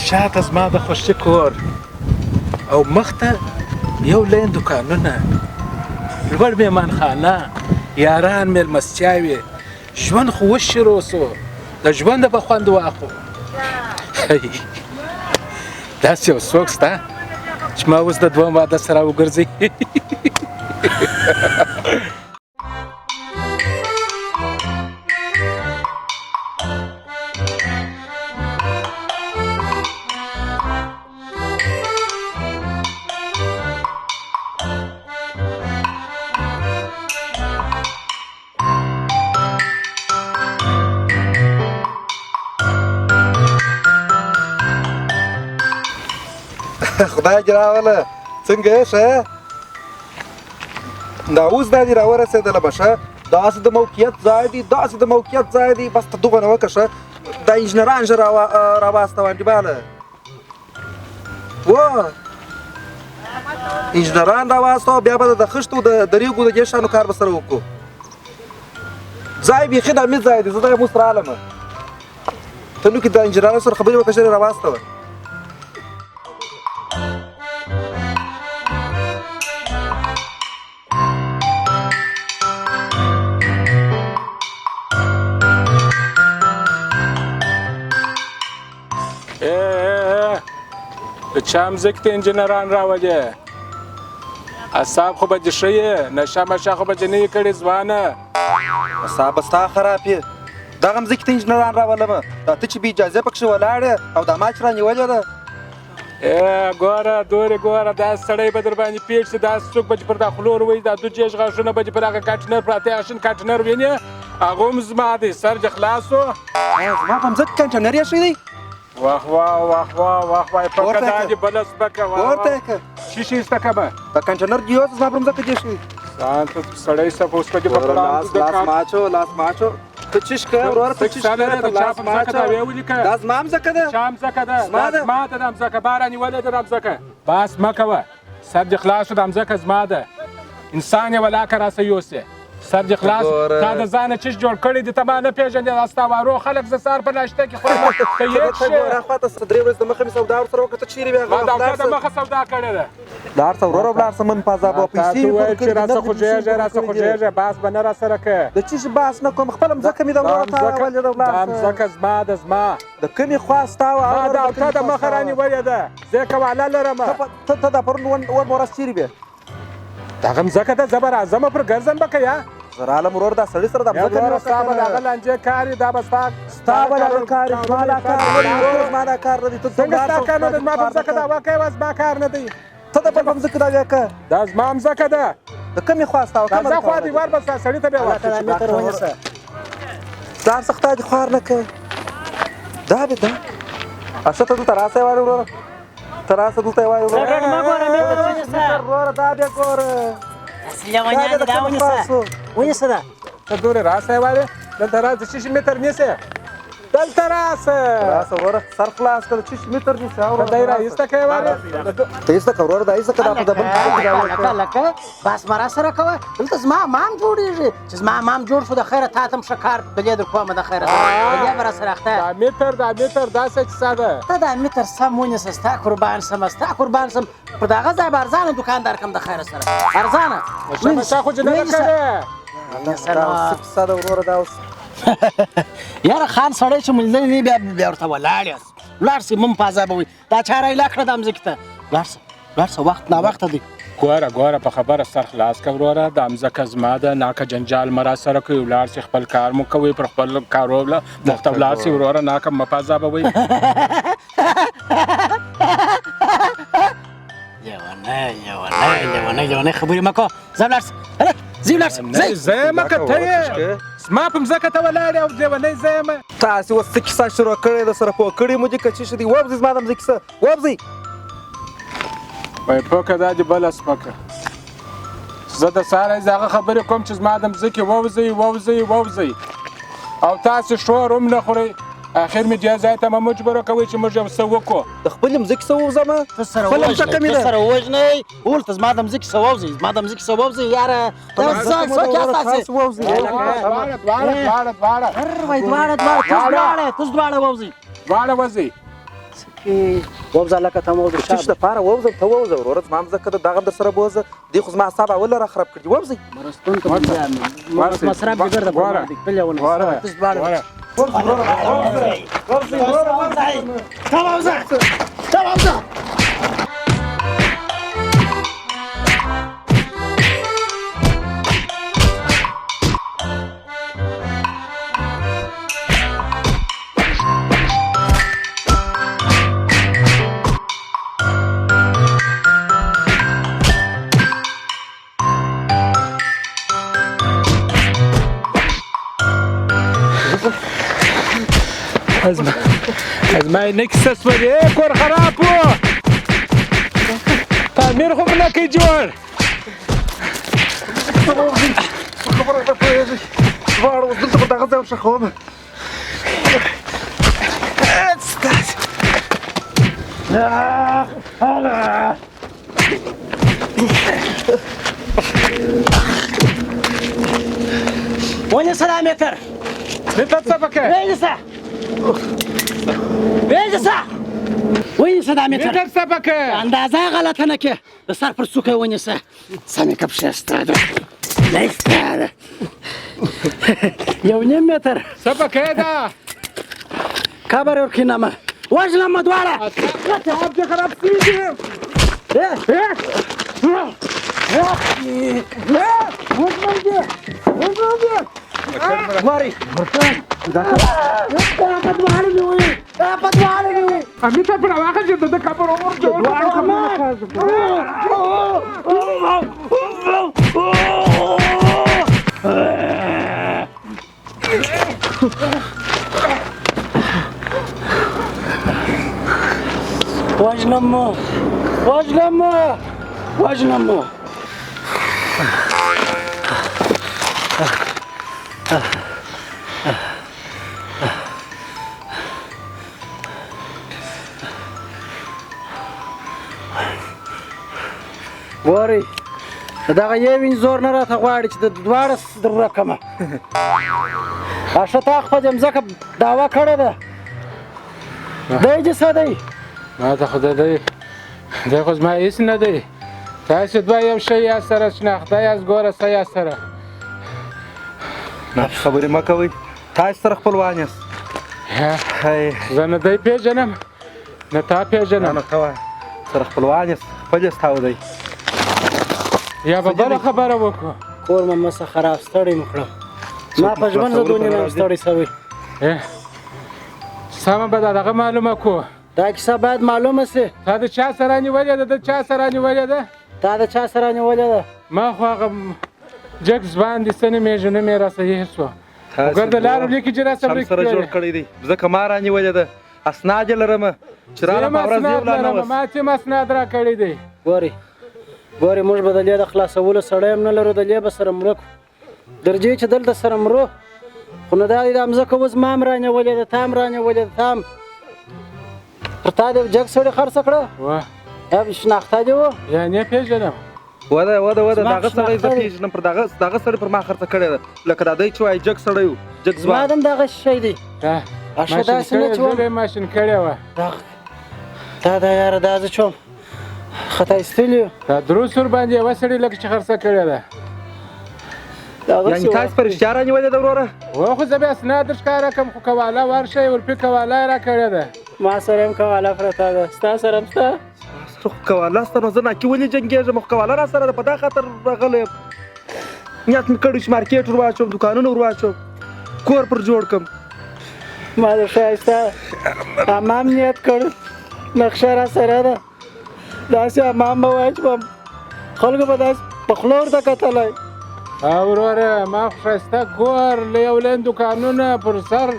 شاته زما د خوښي کور او مخته یو لین دوکانونه لوړ مېهمانخانه یاران مېلمستیاوې ژوند خو اوس شروع سو د ژونده به خوند واخلو داسې یو څوک شته چې ما اوس د دویم واده سره وګرځي خدای دې راوله څنګه یې ښه دا اوس دا دې راورسېدله به ښه داسې د موقعیت ځای دی داسې د موقعیت ځای دی بس ته دغه نه وکړه ښه دا انجینران ژر راواستوه انډیواله و انجینران راواستوه بیا به د خښتو د ریګو د دې شیانو کار به سره وکړو ځای بیخي دامي ځای دی زه دغه اوس رالمه ته نو کې د انجینرانو سره خبرې وکړه ژر یې راواستوه د چا مځکې ته انجینران راولې اعصاب خو به دې ښه یې نشه مشه خو به دې نه یې کړې ځوانه اعصاب به ستا خراب یې دغه مځکې ته انجینران راولمه دا ته چې بې اجازې پکښې ولاړې او دا ما چې رانیولې ده ګوره دورې ګوره داسې سړی به در باندې پېښ شي داسې څوک به چې پر دا خلور وایي دا دو جېش غاښونه به چې پر هغه کانټینر پراته هغه کانټینر وینې هغه هم زما دی سر دې خلاص و زما په مځکه کانټینر یې ښی دی واه واه واه واه واه واه پکه دا دې بله سپکه پورته یې کړه شي شي سپکه به دا کانټینر دې یوسه زما پر مځکه دې ښی ځان ته سړی څه اوس پکې په لاس ماچو ته چیش که وروره ته چیش که ته لاس ماچو دا زما مځکه ده چا مځکه ده دا زما ده دا مځکه بار رانیولې ده دا مځکه بس مه کوه سر دې خلاص شو دا مځکه زما ده انسان یې ولاکه راسه یوسې سر دې خلاص تا د ځانه چیش جوړ کړی دي ته ما نه پېژنې دا ستا وارو خلک زه سهار په ناشته کې خورم ته یې شې راخواته درې ورځې د مخه مې سودا ورسره وکړه ته چیرې بیا ما د د مخه سودا کړې ده لاړ شه وروره ولاړ شه من پازاب او پیسې وایي چې راسه خوږېږې باس به نه راسره کوې د چیش باس نه کوم خپله مځکه مې د ورور ته راولې ده دا مځکه زما ده زما د کومې خوا ستا وه ما دا تا د مخه رانیولې ده زه یې کوله لرم ته دا پرون ورځ چیرې بې دغه مځکه ده زه به راځم پر ګرځم به که یا زه رالم ورور دا سړي سره دا مځکه وروره ستا به د هغه لانجې کار وي دا به ستا به د هغه کار وي زما دا کار نه دی زما دا کار نه دی څنګه ستا کار نه دی زما په مځکه دعوا کوې وه زما کار نه دی ته د بل په مځکه دعوا کوې دا زما مځکه ده د کومې خوا ستا زه خوا دیوار به ستا سړي ته بیا ځان څخه تا دې خوار نه کوې دا به ده اشه ته دلته راسه یې وایې وروره ته راسه دلته یې وایې وروره دا بیا ګوره لیونیان دا ونیسه ده ته دورې راسه یې وایې دلته راځه شیش متر نیسې دلته راسه وروره سر خلاص کړه شیش متر نیسه دی راایسته که یې وایې ته ایسته که وروره دا ایسته که دا په دبل لکه بس ما راسره کوه دلته زما امام جوړېږي چې زما امام جوړ شو د خیره تا ته هم ښه کار دلې در کومه د خیره دلې به راسره اخته دا متر داسې کیسه ده ته دا متر سم ونیسه ستا قربان سم پر دغه ځای به ارزانه دوکاندار کړم د خیره سره ارزانه شمشه خو جنه نه کوې کیسه ده وروره دا اوس یاره خان سړی چې ملګری نه بیا ورته ولاړ یاست ولاړ سئ مه مپازابه وئ دا چا رایله کړه دا مځکې ته ولاړ سه وخت ناوخته دی ګوره په خبره سر خلاص که وروره دا مځکه زما ده ناکه جنجال مه راسره کوئ ولاړ سئ خپل کار مو کوئ پر خپل کارو مخته ولاړ سئ وروره ناکه مه پازابه وئ لیونی خبرې مه کوه ځه ولاړ سه هلک ځي ولاړ سه زه یم که ته یې زما په مځکه ته ولاړې او لیونی زه یم تاسې اوس څه کیسه شروع کړې ده سره پوه کړې مو دي که چیښې دي ووځئ زما د مځکې څه ووځئ وایي پوکه دا دې بله سپکه زه د سهاره د هغه خبرې کوم چې زما د مځکې ووځئ او تاسې شور هم نه خورئ اخر مې دې ځای ته مه مجبوره کوئ چې موږ یو څه وکړو د خپلې مځکې څه ووځمه ته سره ووژنئ ولته زما د مځکې څه ووځئ یاره دواړه ووځئ کې ووځه لکه ته مو د تش دپاره ووځم ته ووځه وروره زما مځکه ده دغه هم درسره بوځه دې خو زما اعصاب اول را خراب کړي ووځئ مرستون ته مصرف دې ګرده واره. په پلي ونه واره. تاسو دواړه واره. از ما نکسه سوری کور خراب و تعمیر خو نکي جوړ خبره ده پوهېږئ دواړه اوس دلته پر دغه ځای وشخوم ونیسه دا متر دته څه پکې ونیسه دا متر دته څه پکې اندازه غلطه نه کې د سر پر څوکه ونیسه سمې کپشه استراده استراده یو نیم متر څه پکې ده کبر ورکینمه وژنمه دواړه کتاب دې خراب کیږي ماري امي ته پر واخه چې د کبر عمر وژنمه ګورئ دغه یو وینځ زور نه راته غواړي چې د دواړه در رقمه اشتا خپل مځکه دعوا کړې ده دی چې څه دی ما ته خدای دی دا خو زما هېڅ نه دی تاسو دوه یو شی یاست سره شناخته یاست ګوره څه یاست سره خبرې مه کوئ تاسو سره خپلوان یاست زه نه دی پېژنم نه تا پېژنم نه ته وایه سره خپلوان یاست خپل یې ستا دی یا به بله خبره وکړو کور مې مسه خراب ستړی مې کړم ما په ژوند زه دونې نه یم ستړی سوی سمه به دا دغه معلومه کړو دا کیسه باید معلومه سي تا د چا سره نیولې ده د چا سره نیولې ده تا د چا سره نیولې ده ما خو هغه جګ زبان دي څه نومېږي نه مې راسه هېر شو ګر د لارو لیکي چې راسه سم سره جوړ کړی دی ځکه ما رانیولې ده اسناد یې لرمه چې راله په ورځ یې ولا نه وس ما چې مسناد را کړی دی ګورې موږ به د لې د خلاصولو سړی هم نه لرو د لې به سره مړه کړو درجې چې دلته سره مرو خو نو دا د مځکه اوس ما هم رانیولې ده تا هم رانیولې ده تا هم پر تا دې جګ سړی خرڅه کړه دا شناخته دې و یا نه پېژنم وده دغه سړی زه پېژنم پر دغه سړی پر ما خرڅه کړې ده لکه دا دی چې وایي جګ سړی و جګ ځوان زما هم دغه شی دی اشه داسې نه چې وم ماشین کړې وه دا یاره دا زه چوم خطا ایستلي دا درو سور باندې یوه سړي لکه چې خرڅه کړې ده یعنې تاسو په رښتیا رانیولې ده وروره و خو زه بیا اسناد ښکاره کړم خو کواله ورشئ ورپې کواله یې را کړې ده ما سره هم کواله پرته ده ستا سره هم شته خو کواله سته نو زه ناکي ولې جنګېږم خو کواله را سره ده په دا خاطر راغلی یم نیت مې کړی چې مارکېټ ور واچوم دوکانونه ور واچوم کور پر جوړ کړم ما د ښایسته حمام نیت کړ نقشه را سره ده داسې حمام به وایي چې خلکو به داسې په خوله ورته کتلی وروره ما خو ښایسته کور له یو لین دوکانونه پر سر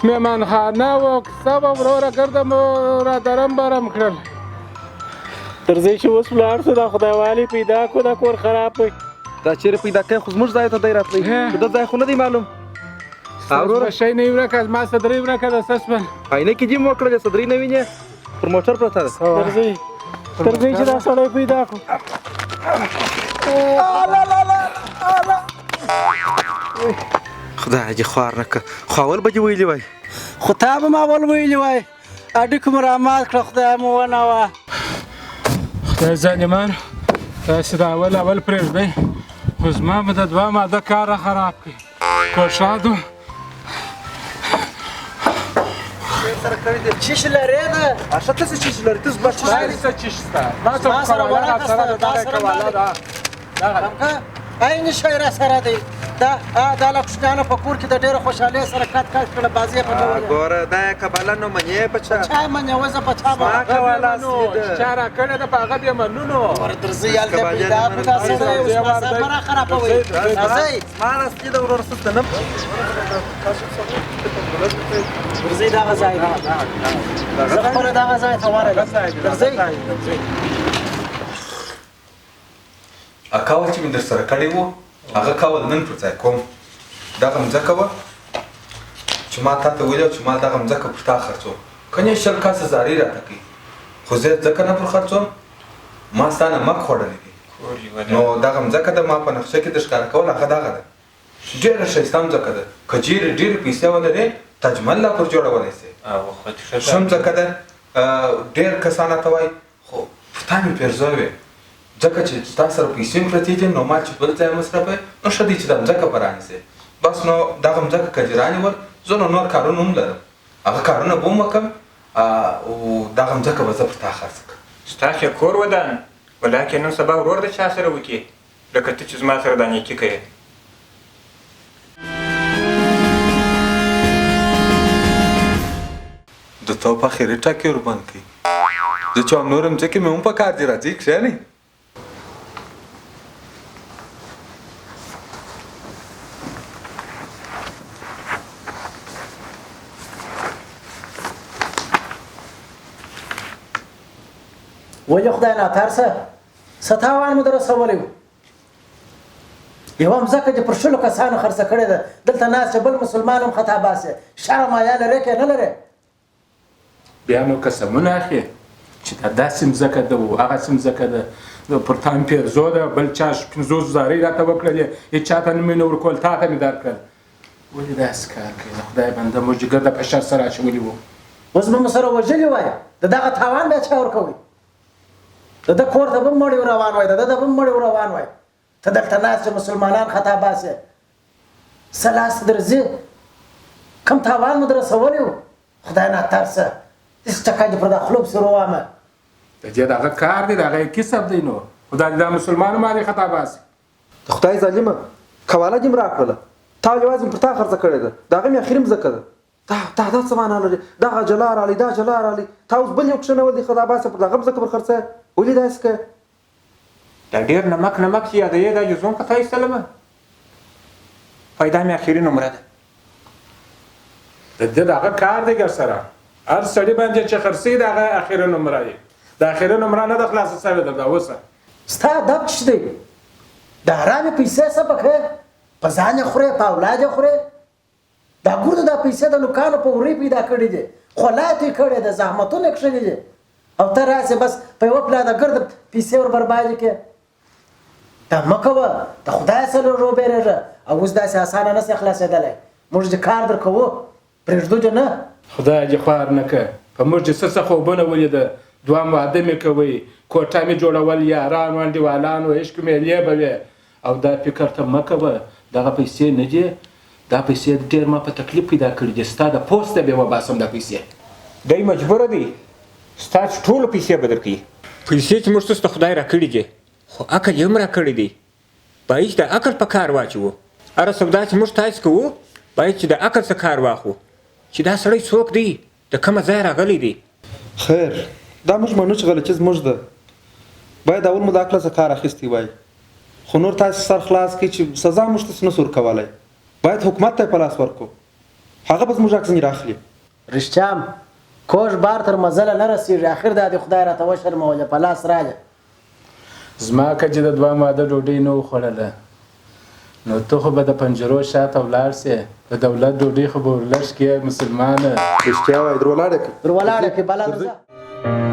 مېمانخانه و کیسه به وروره ګرده مو را درم برم کړل تر ځای چې اوس ولاړ شو دا خدایوالي پیدا کړو دا کور خراب وي دا چیرې پیدا کوي خو زموږ ځای ته دی راتلی د ده ځای خو نه دی معلوم وروره شی نه یې ورکه زما صدرۍ ورکه ده څه شول عینکې دې مو وکړلې صدرۍ نه وینې پر موټر پرته ده تر ځای چې دا سړی پیدا کړو خدای دې خوار نه کړه خو اول به دې ویلي وای خو تا به ما اول ویلي وای اډیکو مو رامات کړه خدای مو ونوه خدای ظالمان تاسې د اول پرېږدئ خو زما به د دوه ماده کاره خراب کړي کوشادو چیش لرې ده اشه ته څه چیش لرې ته زما څه چیش سته ما څه قواله راسره ده دغه قواله ده عین شی را سره دی دا لکه کوچنیانو په کور کې د ډېرې خوشحالۍ سره کټ کړه بازۍ یې پکې ولې ګوره دا یې قباله نو منې بچه چا یې منې وزه په چا ما قواله اصلي ده چا راکړې ده په هغه بیا منونو ور درځئ هلته پیدا کړو دا سړی اوس ما صاحب مه راخرابوئ راځئ ما اصلي ده ورور څه نه ورځئ دغه ځای دی زه خپله دغه ځای ته ورغلم درځئ کاول چې مې در سره کړی و هغه کاول نن پر ځای کوم دغه مځکه وه چې ما تا ته ویلي و چې ما دغه مځکه پر تا خرڅوم کنې 100 کاسه زاري راته کوي خو زه ځکه نه پر خرڅوم ما ستا نه مک خوړلی دی نو دغه مځکه ده ما په نقشه کې د ښکاره کول هغه دغه ده ډېره ښایسته مځکه ده که ډېرې پیسې ولرې تاج محل لا پر جوړولی سې ښه مځکه ده ډېر کسان راته وایي خو پر تا مې پیرزو وې ځکه چې ستا سره پیسې مې پرتې دي نو ما چې بل ځای مصرفوې نو ښه دی چې دا مځکه به رانیسې بس نو دغه مځکه که دې رانیول زه نو نور کارونه هم لرم هغه کارونه به هم وکړم او دغه مځکه به زه پر تا خرڅ کړم ستا خو کور ودان ولکن نن سبا ورور د چا سره وکړي لکه ته چې زما سره دا نیکي کوې د تو په اخري ټاکې ورباندې کوي زه چې هم نور مځکې مې هم په کار دي راځي کښېنئ ولې خدای ناترسه څه تاوان مو در رسولی و یوه مځکه چې پر 100 کسانو خرڅه کړې ده دلته ناست چې بل مسلمان هم خطا باسي شرم حیا لرې که نه لرې بیا نو قسمونه اخلي چې دا داسې مځکه ده او هغسې مځکه ده پر تا مې پیرزو ده بل چا 50 زارۍ راته وکړلې هېڅ چا ته نه مې نه ورکول تا ته مې درکړل ولې داسې کار کوي د خدای بنده موږ جګر د فشار سره اچولي وو اوس به مو سره وژلي وایه د دغه تاوان بیا چا ورکوئ د ده کور ته به هم مړی روان وای د ده به هم مړی روان وای ته دلته ناست چې مسلمانان خطا باسې څه لاس درځي کوم تاوان مو در رسولی و خدای ناترسه هېڅ ټکی دې پر دا خلو پسې روامه د دې دغه کار دی د هغه کسب دی نو خو دا مسلمانو باندې خطا باسي د خدای ظالمه قواله دې م راکړله تا یوازې پر تا خرڅه کړې ده د هغه مې اخري مځکه ده دا څه معنا لري دغه جلا رالی دا جلا رالی تا اوس بل یو کښېنول دي خدا باسه پر دغه مځکه پر خرڅه ولې داسې کوې دا ډېر نمک چې یادوې دا جزون که تا ایستلمه پیدا مې اخري نمره ده د دې دغه کار دی ګر سره هر سړي باندې چې خرڅوي د هغه اخري نمره یې د اخري نمره نه ده خلاصه سوې ده دا اوسه ستا ادب څه دی د حرامې پیسې څه پکې په ځان یې خورې په اولاد یې خورې دا ګوره دا پیسې د نوکانو په ورې پیدا کړي دي خولات یې کړی دی زحمتونه یې کښلي دي او ته راسې بس په یوه پلاده ګرد پیسې ور بربادي کړې دا مه کوه د خدای سره وبېرېږه او اوس داسې اسانه نسې خلاصېدلی موږ دې کار در کوو پرېږدو دې نه خدای دې خوار نه که په موږ دې څه خوبونه ولیده دوه واده مې کوئ کوټه مې جوړول یارانو انډیوالانو عشق میلې به وې او دا فکر ته مه کوه دغه پیسې نه دي دا پیسې ډېر ما په تکلیف پیدا کړي دي ستا د پوسته به وباسم دا پیسې دی مجبوره دی ستا چې ټولو پیسې به درکوي پیسې چې موږ ته خدای راکړي دي خو عقل یې هم راکړی دی باید چې د عقل په کار واچوو هره سودا چې موږ تاسې کوو باید چې د عقل څخه کار واخلو چې دا سړی څوک دی د کومه ځای راغلی دی خیر دا موږ منو چې غلطي زموږ ده باید اول مو د عقله څخه کار اخیستی وای خو نور تاسې سر خلاص کړئ چې سزا موږ ته نسو ورکولی باید حکومت ته یې په لاس ورکړو هغه به زموږ حق ځینې راخلي رښتیا کوږ بار تر مزله نه رسېږي اخر دا د خدای راته وشرموله په لاس راځه زما که چې د دوه ماده ډوډۍ نه وخوړله نو ته خو به د پنجرو شاته ولاړ سې د دولت ډوډۍ خو به ورلږ کې مسلمانه رښتیا وایي در ولاړه کې بلا درځه